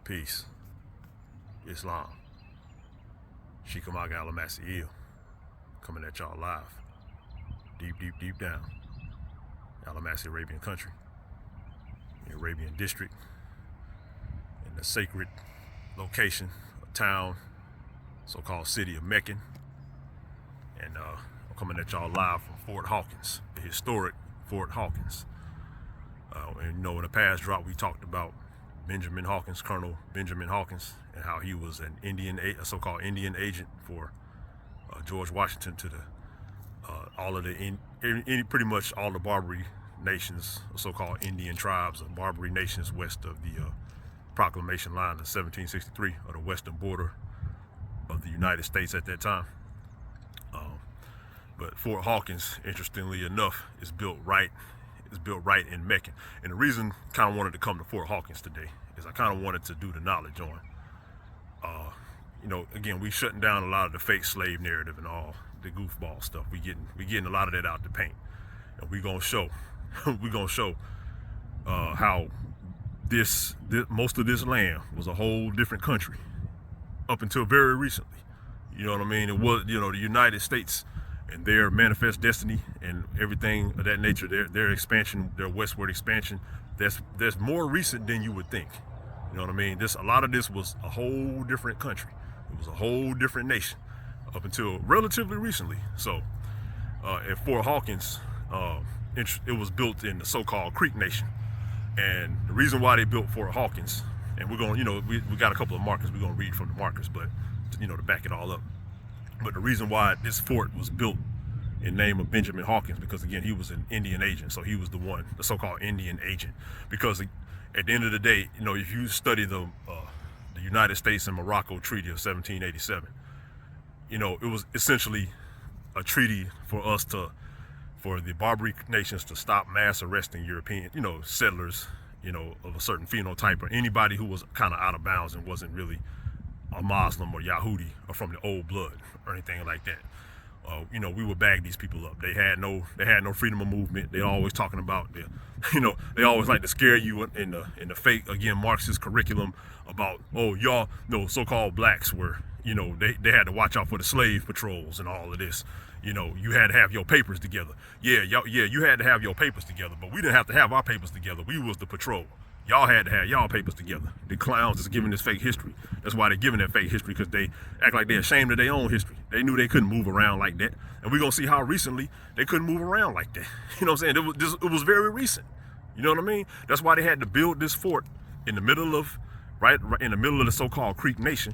Peace. Islam. Sheekamauga Alamassee-El. Coming at y'all live. Deep down. Alamassee Arabian country. The Arabian district. In the sacred location, a town, so-called city of Macon. And I'm coming at y'all live from Fort Hawkins, the historic Fort Hawkins. And you know, in the past drop, we talked about Benjamin Hawkins, Colonel Benjamin Hawkins, and how he was an a so-called Indian agent for George Washington to the pretty much all the Barbary nations, so-called Indian tribes of Barbary nations west of the proclamation line of 1763, or the western border of the United States at that time. But Fort Hawkins, interestingly enough, is built right in Macon. And the reason I kind of wanted to come to Fort Hawkins today is I kind of wanted to do the knowledge on, you know, again, we shutting down a lot of the fake slave narrative and all the goofball stuff. We getting a lot of that out the paint, and we're gonna show how this most of this land was a whole different country up until very recently. You know what I mean? It was, you know, the United States and their manifest destiny and everything of that nature, their expansion, their westward expansion, that's more recent than you would think. You know what I mean? A lot of this was a whole different country. It was a whole different nation up until relatively recently. So at Fort Hawkins, it was built in the so-called Creek Nation. And the reason why they built Fort Hawkins, and we're going, you know, we got a couple of markers, we're going to read from the markers, but, you know, to back it all up. But the reason why this fort was built in name of Benjamin Hawkins, because again, he was an Indian agent. So he was the so-called Indian agent. Because at the end of the day, you know, if you study the United States and Morocco Treaty of 1787, you know, it was essentially a treaty for the Barbary nations to stop mass arresting European, you know, settlers, you know, of a certain phenotype, or anybody who was kind of out of bounds and wasn't really a Muslim or Yahudi or from the old blood or anything like that. You know, we would bag these people up. They had no freedom of movement. They always talking about you know, they always like to scare you in the fake, again, Marxist curriculum about, oh, y'all, no, so-called blacks were, you know, they had to watch out for the slave patrols and all of this. You know, you had to have your papers together. Yeah, you had to have your papers together, but we didn't have to have our papers together. We was the patrol. Y'all had to have y'all papers together. The clowns is giving this fake history. That's why they're giving that fake history, because they act like they're ashamed of their own history. They knew they couldn't move around like that. And we're going to see how recently they couldn't move around like that. You know what I'm saying? It was very recent. You know what I mean? That's why they had to build this fort in the middle of, right in the middle of the so-called Creek Nation.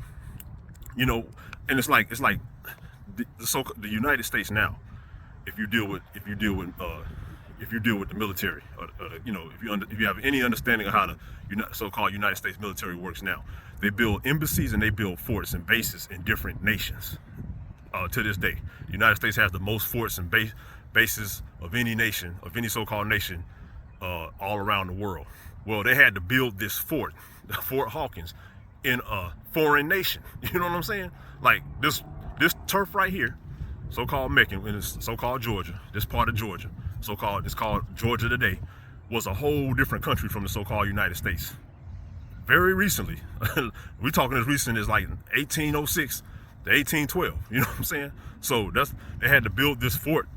You know, and it's like the United States now, if you deal with the military, or you know, if you have any understanding of how the so-called United States military works now, they build embassies and they build forts and bases in different nations. To this day, the United States has the most forts and bases of any nation, of any so-called nation, all around the world. Well, they had to build this fort, Fort Hawkins, in a foreign nation. You know what I'm saying? Like this turf right here, so-called Macon, in so-called Georgia, this part of Georgia, it's called Georgia today, was a whole different country from the so-called United States. Very recently, we're talking as recent as like 1806 to 1812, you know what I'm saying? So they had to build this fort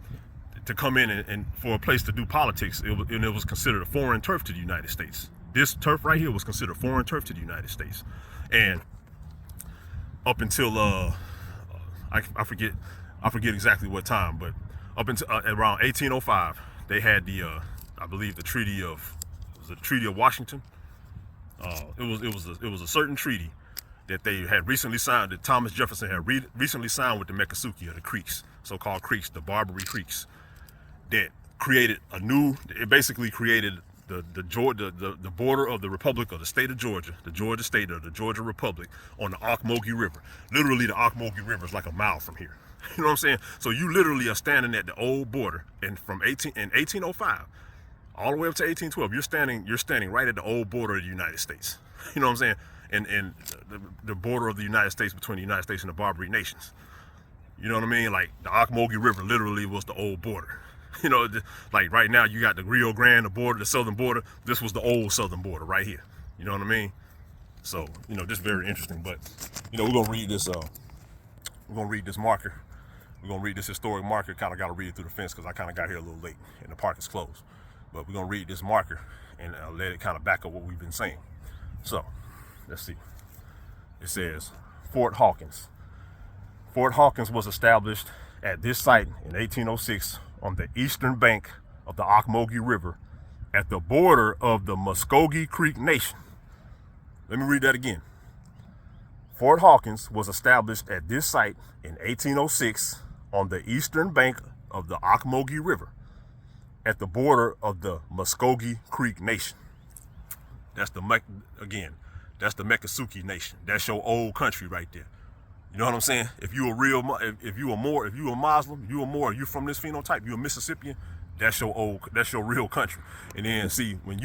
to come in and for a place to do politics, and it was considered a foreign turf to the United States. This turf right here was considered foreign turf to the United States. And up until, I forget exactly what time, but up until around 1805, they had I believe the Treaty of Washington. It was a certain treaty that they had recently signed, that Thomas Jefferson had recently signed with the Miccosukee, or the Creeks, so-called Creeks, the Barbary Creeks, that created it basically created the border of the Republic of the state of Georgia, the Georgia state, or the Georgia Republic, on the Ocmulgee River. Literally, the Ocmulgee River is like a mile from here. You know what I'm saying? So you literally are standing at the old border, and from 1805 all the way up to 1812, you're standing right at the old border of the United States. You know what I'm saying? And the border of the United States, between the United States and the Barbary nations. You know what I mean? Like the Ocmulgee River literally was the old border. You know, like right now you got the Rio Grande, the border, the southern border. This was the old southern border right here. You know what I mean? So, just very interesting. But, we're going to read this, we're going to read this marker. We're going to read this historic marker. Kind of got to read it through the fence because I kind of got here a little late and the park is closed. But we're going to read this marker and let it kind of back up what we've been saying. So, let's see. It says, Fort Hawkins. Fort Hawkins was established at this site in 1806 on the eastern bank of the Ocmulgee River at the border of the Muscogee Creek Nation. Let me read that again. Fort Hawkins was established at this site in 1806 on the eastern bank of the Ocmulgee River at the border of the Muscogee Creek Nation. That's the Miccosukee Nation. That's your old country right there. You know what I'm saying? If you a Muslim, you a Moor, you from this phenotype, you a Mississippian, that's your real country. And then see, when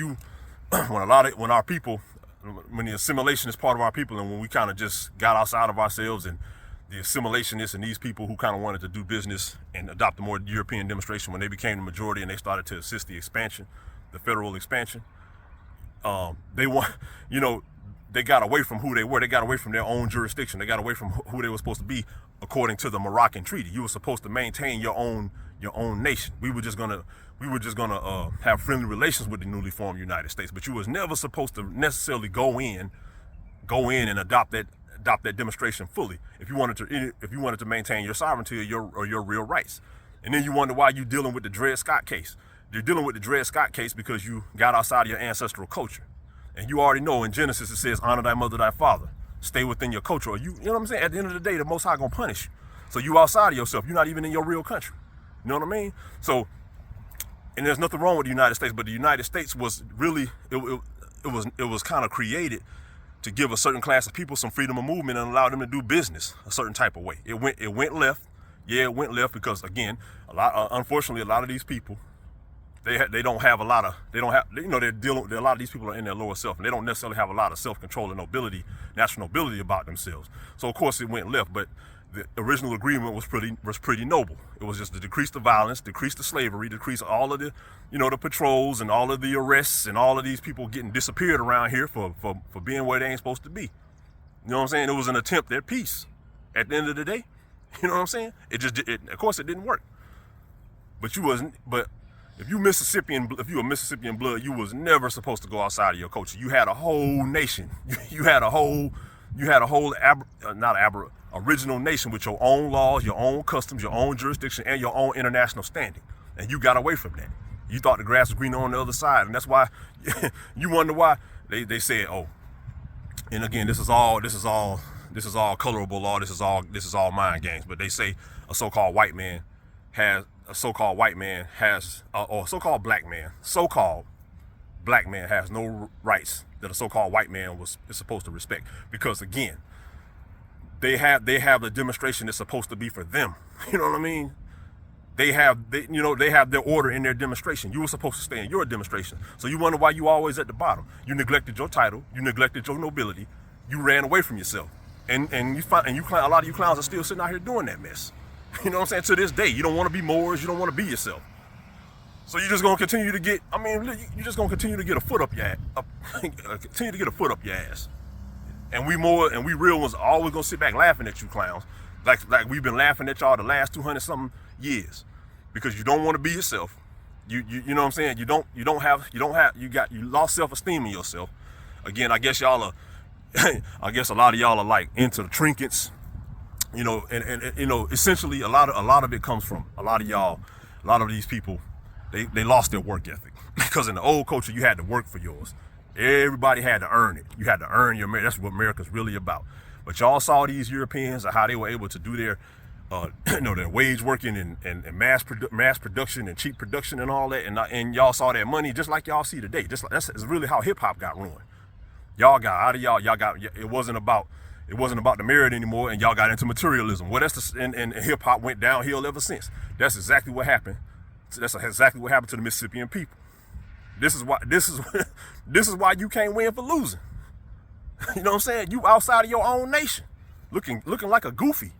the assimilation is part of our people, and when we kind of just got outside of ourselves, and the assimilationists and these people who kind of wanted to do business and adopt a more European demonstration, when they became the majority and they started to assist the expansion, the federal expansion, they got away from who they were. They got away from their own jurisdiction. They got away from who they were supposed to be according to the Moroccan Treaty. You were supposed to maintain your own nation. We were just gonna have friendly relations with the newly formed United States, but you was never supposed to necessarily go in and adopt that demonstration fully if you wanted to maintain your sovereignty or your real rights. And then you wonder why you're dealing with the Dred Scott case. You're dealing with the Dred Scott case because you got outside of your ancestral culture. And you already know in Genesis it says, honor thy mother, thy father. Stay within your culture. Or you know what I'm saying? At the end of the day, the Most High gonna punish you. So you outside of yourself. You're not even in your real country. You know what I mean? So, and there's nothing wrong with the United States, but the United States was really, it was kind of created to give a certain class of people some freedom of movement and allow them to do business a certain type of way. It went left. Yeah, it went left because, again, unfortunately, a lot of these people, a lot of these people are in their lower self, and they don't necessarily have a lot of self-control and natural nobility about themselves. So of course it went left, but the original agreement was pretty noble. It was just to decrease the violence, decrease the slavery, decrease all of the, the patrols and all of the arrests and all of these people getting disappeared around here for being where they ain't supposed to be. You know what I'm saying? It was an attempt at peace at the end of the day. You know what I'm saying? Of course it didn't work. But if you Mississippian blood, you was never supposed to go outside of your culture. You had a whole nation. You had a whole original nation with your own laws, your own customs, your own jurisdiction, and your own international standing. And you got away from that. You thought the grass was greener on the other side, and that's why you wonder why they said, oh. And again, this is all colorable law. This is all mind games. But they say a so-called black man has no rights that a so-called white man is supposed to respect, because again, they have a demonstration that's supposed to be for them. You know what I mean? They have their order in their demonstration. You were supposed to stay in your demonstration. So you wonder why you always at the bottom. You neglected your title, you neglected your nobility, you ran away from yourself. And a lot of you clowns are still sitting out here doing that mess. You know what I'm saying? To this day, you don't want to be Moors, you don't want to be yourself. So you're just gonna continue to get a foot up your ass. Continue to get a foot up your ass. And we real ones are always gonna sit back laughing at you clowns, like we've been laughing at y'all the last 200 something years, because you don't want to be yourself. You know what I'm saying? You lost self-esteem in yourself. Again, I guess a lot of y'all are like into the trinkets. Essentially a lot of it comes from a lot of these people, they lost their work ethic, because in the old culture, you had to work for yours. Everybody had to earn it. You had to earn your merit. That's what America's really about. But y'all saw these Europeans and how they were able to do their wage working and mass production and cheap production and all that. And y'all saw that money just like y'all see today. That's really how hip hop got ruined. It wasn't about the merit anymore, and y'all got into materialism. Well, and hip hop went downhill ever since. That's exactly what happened. That's exactly what happened to the Mississippian people. This is why you can't win for losing. You know what I'm saying? You outside of your own nation, looking like a goofy.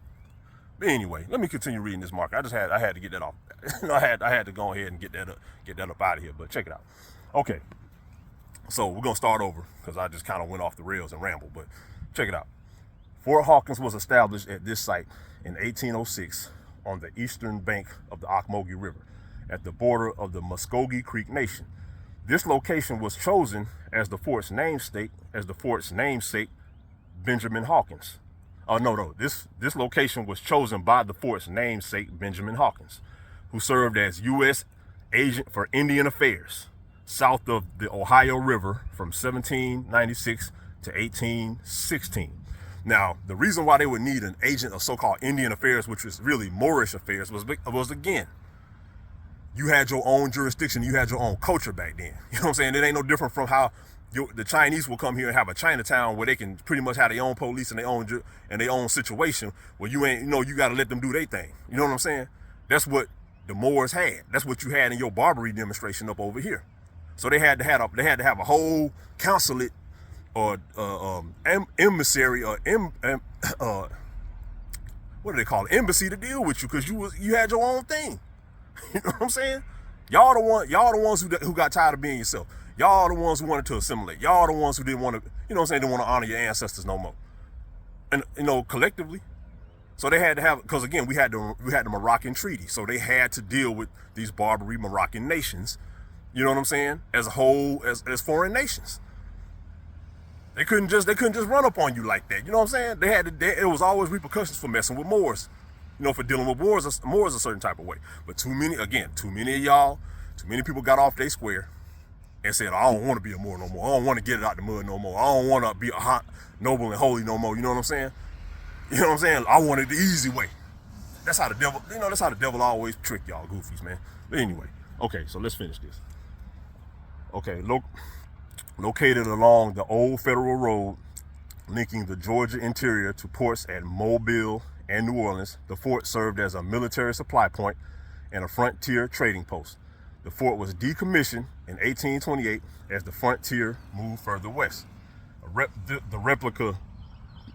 But anyway, let me continue reading this marker. I had to get that off. I had to go ahead and get that up out of here. But check it out. Okay. So we're going to start over because I just kind of went off the rails and rambled, but check it out. Fort Hawkins was established at this site in 1806 on the eastern bank of the Ocmulgee River at the border of the Muscogee Creek Nation. This location was chosen as the fort's namesake, Benjamin Hawkins. This location was chosen by the fort's namesake, Benjamin Hawkins, who served as U.S. agent for Indian Affairs south of the Ohio River from 1796 to 1816. Now, the reason why they would need an agent of so-called Indian Affairs, which was really Moorish affairs, was again, you had your own jurisdiction, you had your own culture back then. You know what I'm saying? It ain't no different from how the Chinese will come here and have a Chinatown where they can pretty much have their own police and their own situation where you ain't, you got to let them do their thing. You know what I'm saying? That's what the Moors had. That's what you had in your Barbary demonstration up over here. So they had to have a whole consulate or emissary or what do they call it? Embassy to deal with you because you had your own thing. You know what I'm saying? Y'all the ones who got tired of being yourself. Y'all the ones who wanted to assimilate. Y'all the ones who didn't want to, didn't want to honor your ancestors no more. And collectively. So they had to have, because again, we had the Moroccan Treaty. So they had to deal with these Barbary Moroccan nations, you know what I'm saying, as a whole, as foreign nations. They couldn't just run up on you like that. You know what I'm saying? It was always repercussions for messing with Moors. For dealing with Moors a certain type of way. But too many of y'all, too many people got off their square and said, I don't want to be a Moor no more. I don't want to get it out the mud no more. I don't want to be a hot, noble, and holy no more. You know what I'm saying? You know what I'm saying? I wanted the easy way. That's how the devil, that's how the devil always trick y'all goofies, man. But anyway, okay, so let's finish this. Okay, located along the old federal road linking the Georgia interior to ports at Mobile and New Orleans, the fort served as a military supply point and a frontier trading post. The fort was decommissioned in 1828 as the frontier moved further west. The replica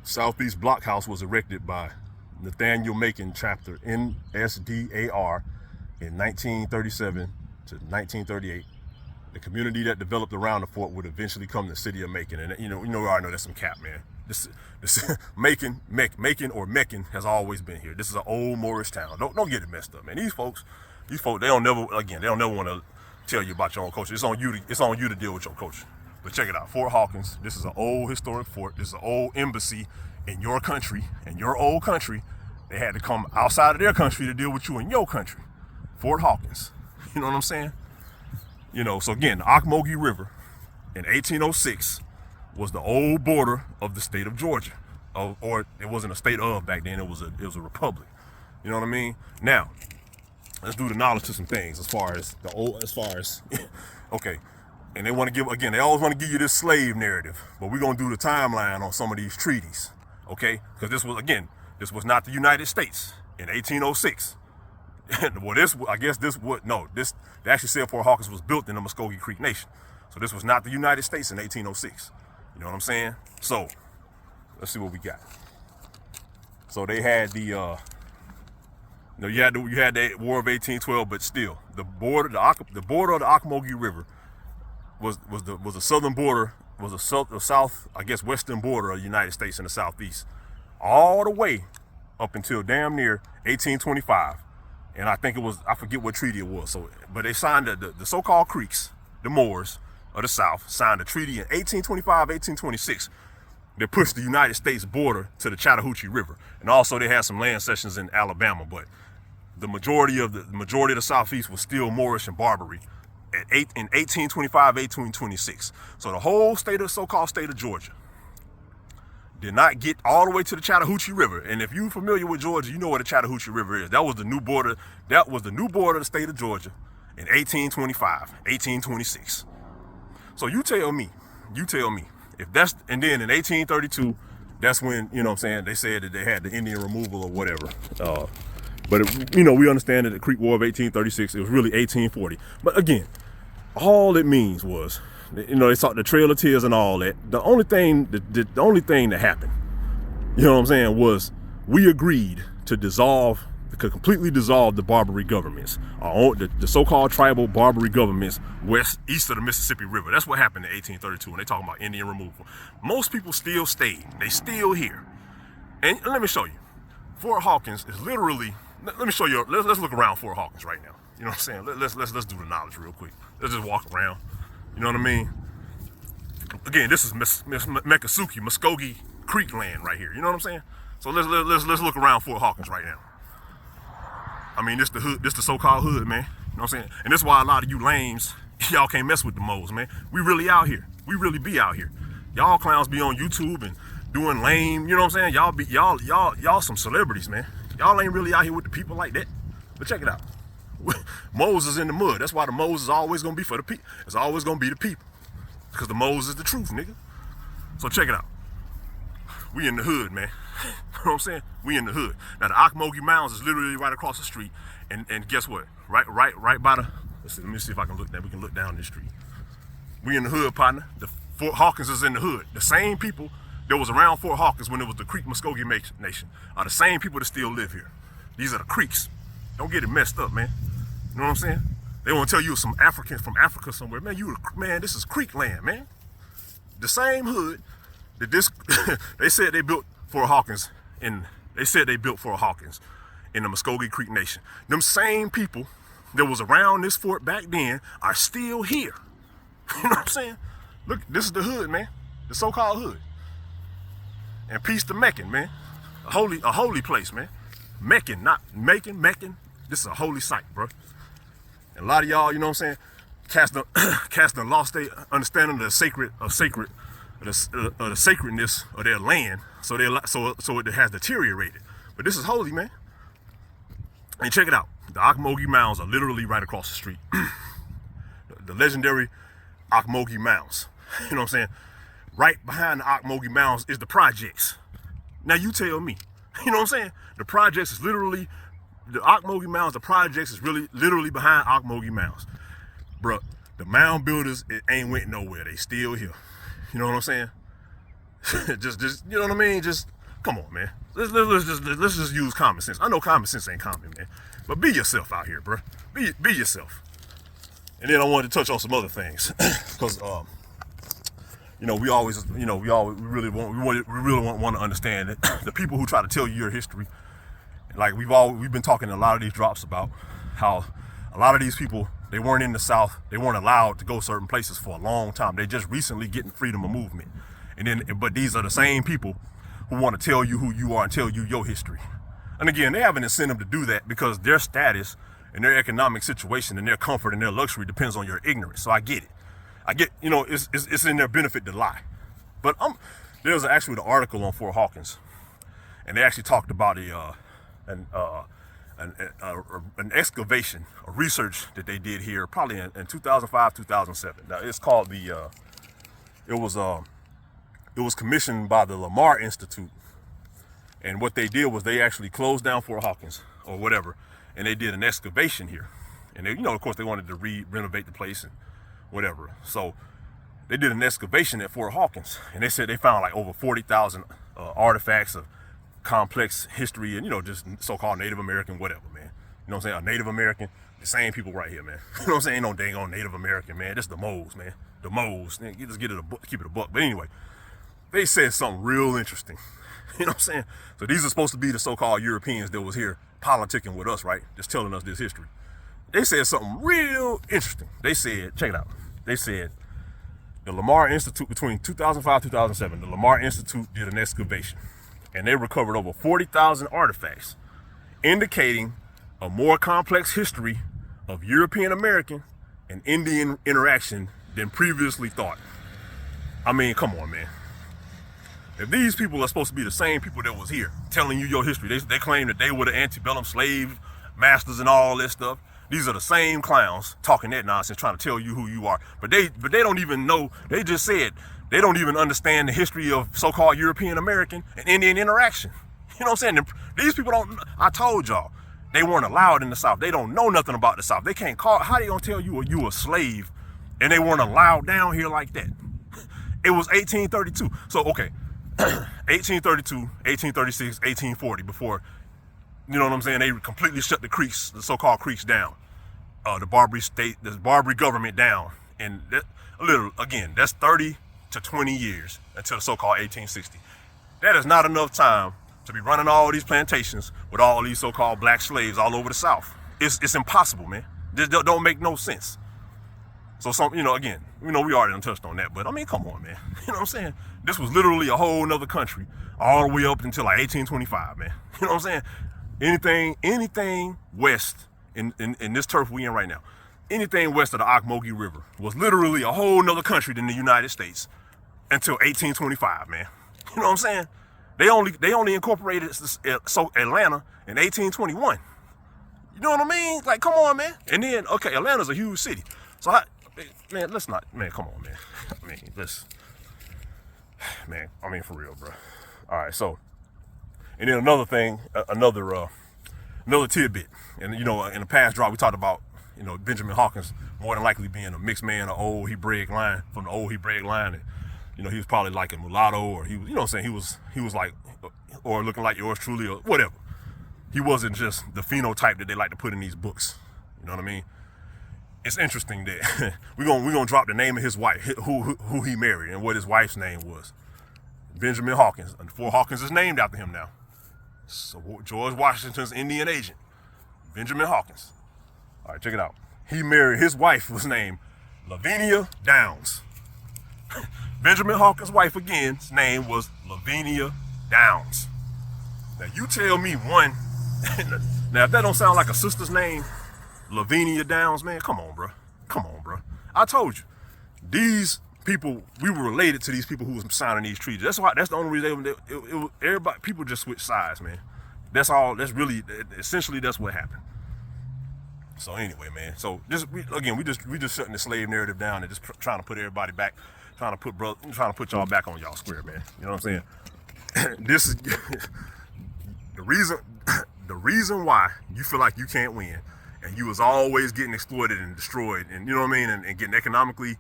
Southeast Blockhouse was erected by Nathaniel Macon, chapter NSDAR, in 1937 to 1938. The community that developed around the fort would eventually come the city of Macon. And I already know that's some cap, man. This Macon has always been here. This is an old Moorish town. Don't get it messed up, man. These folks, they don't never want to tell you about your own culture. It's on you to deal with your culture. But check it out, Fort Hawkins. This is an old historic fort. This is an old embassy in your country, in your old country. They had to come outside of their country to deal with you in your country. Fort Hawkins. You know what I'm saying? So again, the Ocmulgee River in 1806 was the old border of the state of Georgia. Or it wasn't a state of back then, it was a republic. You know what I mean? Now, let's do the knowledge to some things as far as okay. And they always want to give you this slave narrative, but we're going to do the timeline on some of these treaties, okay? Because this was not the United States in 1806. Well, they actually said Fort Hawkins was built in the Muscogee Creek Nation. So this was not the United States in 1806. You know what I'm saying? So let's see what we got. So they had you had the War of 1812, but still the border of the Ocmulgee River was the southern border, was the south, I guess, western border of the United States in the southeast, all the way up until damn near 1825. And I think I forget what treaty it was. So, but they signed the so-called Creeks, the Moors of the South, signed a treaty in 1825, 1826 that pushed the United States border to the Chattahoochee River. And also they had some land cessions in Alabama, but the majority of the Southeast was still Moorish and Barbary in 1825, 1826. So the whole so-called state of Georgia did not get all the way to the Chattahoochee River. And if you're familiar with Georgia, you know what the Chattahoochee River is. That was the new border. That was the new border of the state of Georgia in 1825, 1826. So you tell me, if that's, and then in 1832, that's when, they said that they had the Indian removal or whatever. But we understand that the Creek War of 1836, it was really 1840. But again, all it means was, they saw the Trail of Tears and all that. The only thing that happened, was we agreed to dissolve could completely dissolve the Barbary governments, the so-called tribal Barbary governments east of the Mississippi River. That's what happened in 1832 when they talking about Indian removal. Most people still stayed. They still here. And let me show you. Fort Hawkins is literally, let me show you, let's look around Fort Hawkins right now. You know what I'm saying? Let's do the knowledge real quick. Let's just walk around. You know what I mean? Again, this is Muskogee Creek land right here. You know what I'm saying? So let's look around Fort Hawkins right now. I mean, this the hood, this the so-called hood, man. You know what I'm saying? And that's why a lot of you lames, y'all can't mess with the moles, man. We really out here. We really be out here. Y'all clowns be on YouTube and doing lame, you know what I'm saying? Y'all some celebrities, man. Y'all ain't really out here with the people like that. But check it out. Moles is in the mud. That's why the moles is always gonna be for the people. It's always gonna be the people. Because the moles is the truth, nigga. So check it out. We in the hood, man. You know what I'm saying? We in the hood. Now the Ocmulgee Mounds is literally right across the street. And guess what? Right by the, let me see if I can look down. We can look down this street. We in the hood, partner. The Fort Hawkins is in the hood. The same people that was around Fort Hawkins when it was the Creek Muskogee Nation are the same people that still live here. These are the Creeks. Don't get it messed up, man. You know what I'm saying? They want to tell you some African from Africa somewhere. Man, this is Creek land, man. The same hood that this, they said they built Fort Hawkins in the Muskogee Creek Nation. Them same people that was around this fort back then are still here. You know what I'm saying? Look, this is the hood, man. The so-called hood. And peace to Macon, man. A holy place, man. Macon, not Macon. This is a holy site, bro. And a lot of y'all, you know what I'm saying, casting lost their understanding of the sacredness of their land, so it has deteriorated. But this is holy, man. And check it out. The Ocmulgee Mounds are literally right across the street. The legendary Ocmulgee Mounds. You know what I'm saying? Right behind the Ocmulgee Mounds is the projects. Now you tell me. You know what I'm saying? The projects is literally, the Ocmulgee Mounds, the projects is really literally behind Ocmulgee Mounds. Bruh, the mound builders, it ain't went nowhere. They still here. You know what I'm saying? just you know what I mean? Just come on, man. Let's just use common sense. I know common sense ain't common, man, but be yourself out here, bro. Be yourself. And then I wanted to touch on some other things, because you know, we really want to understand that the people who try to tell you your history, like we've been talking in a lot of these drops about how a lot of these people, they weren't in the South, they weren't allowed to go certain places for a long time. They just recently getting freedom of movement. But these are the same people who want to tell you who you are and tell you your history. And again, they have an incentive to do that because their status and their economic situation and their comfort and their luxury depends on your ignorance. So I get it. You know, it's in their benefit to lie. But there's actually the article on Fort Hawkins, and they actually talked about an excavation, a research that they did here probably in 2005, 2007. Now it's called it was commissioned by the Lamar Institute. And what they did was they actually closed down Fort Hawkins or whatever, and they did an excavation here. And they, you know, of course they wanted to renovate the place and whatever. So they did an excavation at Fort Hawkins, and they said they found like over 40,000 artifacts of complex history and, you know, just so-called Native American whatever, man. You know what I'm saying? A Native American, the same people right here, man. You know what I'm saying? Ain't no dang on Native American, man. This the moles, man. The moles. You just keep it a buck. But anyway, they said something real interesting. You know what I'm saying? So these are supposed to be the so-called Europeans that was here politicking with us, right? Just telling us this history. They said something real interesting. They said, check it out. They said, the Lamar Institute, between 2005 and 2007, the Lamar Institute did an excavation, and they recovered over 40,000 artifacts, indicating a more complex history of European American and Indian interaction than previously thought. I mean, come on, man. If these people are supposed to be the same people that was here telling you your history, they claim that they were the antebellum slave masters and all this stuff. These are the same clowns talking that nonsense, trying to tell you who you are. But they don't even know. They just said they don't even understand the history of so-called European American and Indian interaction. You know what I'm saying? These people don't. I told y'all they weren't allowed in the South. They don't know nothing about the South. They can't call. How they gonna tell you you a slave and they weren't allowed down here like that? It was 1832. So okay. 1832, 1836, 1840, before You know what I'm saying? They completely shut the creeks, the so-called creeks down. The Barbary government down. And that, again, that's 30 to 20 years until the so-called 1860. That is not enough time to be running all these plantations with all these so-called black slaves all over the South. It's impossible, man. Just don't make no sense. So again, we already done touched on that, but I mean, come on, man. You know what I'm saying? This was literally a whole nother country all the way up until like 1825, man. You know what I'm saying? Anything west in this turf we in right now, anything west of the Ocmulgee River was literally a whole nother country than the United States until 1825, man. You know what I'm saying? They only incorporated Atlanta in 1821. You know what I mean? Like, come on, man. And then, okay, Atlanta's a huge city. So, come on, man. I mean, for real, bro. All right, so, and then another thing, another tidbit. And, in the past drop, we talked about, Benjamin Hawkins more than likely being a mixed man, from the old Hebraic line. And, he was probably like a mulatto, or he was, he was like, or looking like yours truly, or whatever. He wasn't just the phenotype that they like to put in these books. You know what I mean? It's interesting that we're gonna drop the name of his wife, who he married, and what his wife's name was. Benjamin Hawkins. And Fort Hawkins is named after him now. So George Washington's Indian agent, Benjamin Hawkins. All right, check it out. His wife was named Lavinia Downs. Benjamin Hawkins' wife again's name was Lavinia Downs. Now you tell me one. Now if that don't sound like a sister's name, Lavinia Downs, man, come on, bro. I told you, these people, we were related to these people who was signing these treaties. That's the only reason people just switched sides, man. That's all. That's really, essentially, that's what happened. So anyway, man. So we just shutting the slave narrative down and just trying to put everybody back, trying to put y'all back on y'all square, man. You know what I'm saying? This is the reason why you feel like you can't win, and you was always getting exploited and destroyed, and you know what I mean, and getting economically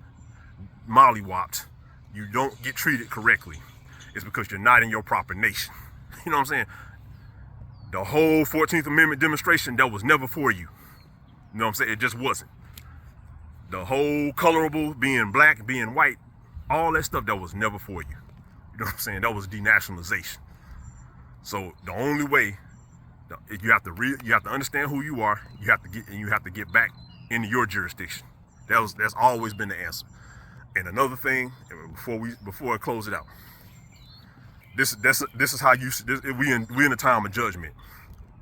mollywopped. You don't get treated correctly. It's because you're not in your proper nation. You know what I'm saying? The whole 14th Amendment demonstration, that was never for you. You know what I'm saying? It just wasn't. The whole colorable, being black, being white, all that stuff, that was never for you. You know what I'm saying? That was denationalization. So the only way, you have to understand who you are. You have to get back into your jurisdiction. That's always been the answer. And another thing, before I close it out, this is how we in a time of judgment.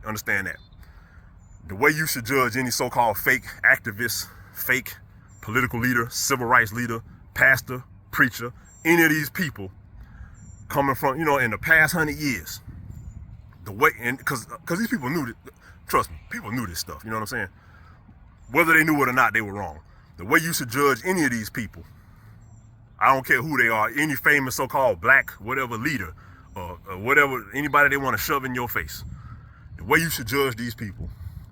Understand that. The way you should judge any so-called fake activist, fake political leader, civil rights leader, pastor, preacher, any of these people coming from, in the past 100 years, the way, and because these people knew, trust me, people knew this stuff, you know what I'm saying? Whether they knew it or not, they were wrong. The way you should judge any of these people, I don't care who they are, any famous so-called black, whatever leader, or whatever, anybody they want to shove in your face, the way you should judge these people,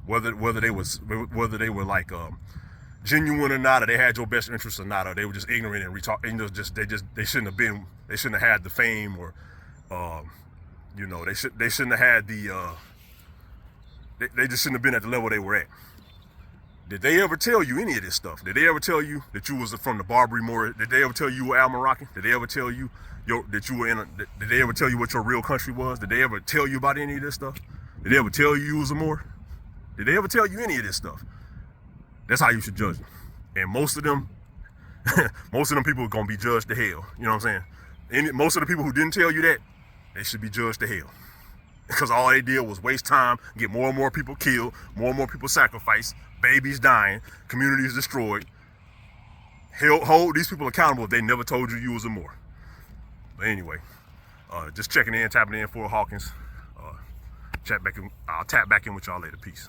whether they were like genuine or not, or they had your best interests or not, or they were just ignorant and they shouldn't have had the fame, or they shouldn't have had the they just shouldn't have been at the level they were at. Did they ever tell you any of this stuff? Did they ever tell you that you was from the Barbary Moorish? Did they ever tell you you were Al-Moroccan? Did they ever tell you that you were did they ever tell you what your real country was? Did they ever tell you about any of this stuff? Did they ever tell you was a Moor? Did they ever tell you any of this stuff? That's how you should judge them. And most of them people are gonna be judged to hell. You know what I'm saying? Most of the people who didn't tell you that, they should be judged to hell. Because all they did was waste time, get more and more people killed, more and more people sacrificed, babies dying, communities destroyed. Hold these people accountable if they never told you was a Moor. But anyway, just checking in, tapping in, Fort Hawkins. I'll tap back in with y'all later. Peace.